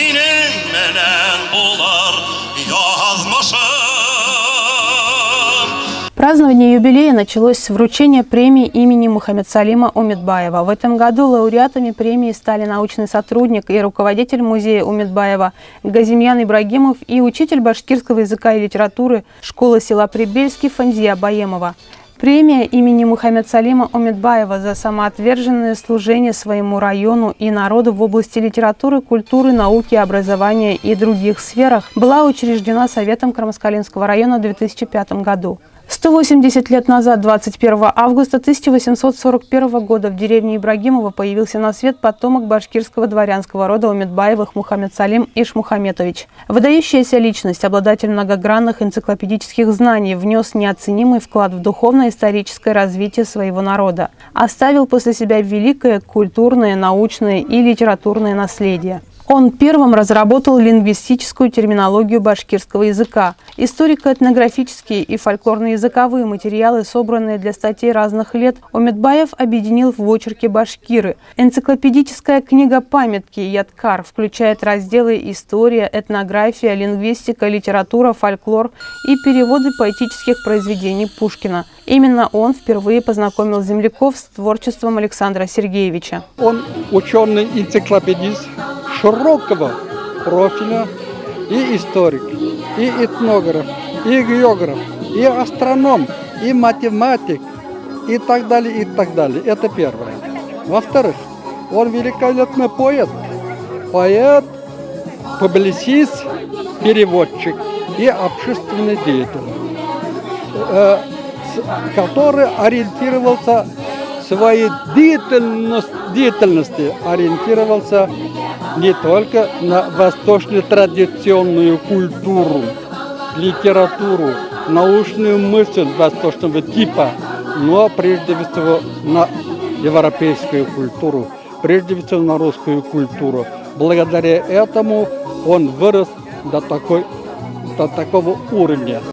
inenmenen bular yazmışım. Празднование юбилея началось с вручения премии имени Мухаммед-Салима Умедбаева. В этом году лауреатами премии стали научный сотрудник и руководитель музея Умедбаева Газимьян Ибрагимов и учитель башкирского языка и литературы школы села Прибельский Фанзия Баемова. Премия имени Мухаммед-Салима Умедбаева за самоотверженное служение своему району и народу в области литературы, культуры, науки, образования и других сферах была учреждена Советом Кармаскалинского района в 2005 году. 180 лет назад, 21 августа 1841 года, в деревне Ибрагимова появился на свет потомок башкирского дворянского рода Умедбаевых Мухаммед-Салим Ишмухаметович. Выдающаяся личность, обладатель многогранных энциклопедических знаний, внес неоценимый вклад в духовно-историческое развитие своего народа. Оставил после себя великое культурное, научное и литературное наследие. Он первым разработал лингвистическую терминологию башкирского языка. Историко-этнографические и фольклорно-языковые материалы, собранные для статей разных лет, Умедбаев объединил в очерке «Башкиры». Энциклопедическая книга «Памятки» «Ядкар» включает разделы «История», «Этнография», «Лингвистика», «Литература», «Фольклор» и переводы поэтических произведений Пушкина. Именно он впервые познакомил земляков с творчеством Александра Сергеевича. Он ученый-энциклопедист широкого профиля, и историк, и этнограф, и географ, и астроном, и математик, и так далее, и так далее. Это первое. Во-вторых, он великолепный поэт, публицист, переводчик и общественный деятель, который ориентировался своей деятельности ориентировался не только на восточную традиционную культуру, литературу, научную мысль восточного типа, но прежде всего на европейскую культуру, прежде всего на русскую культуру. Благодаря этому он вырос до такого уровня.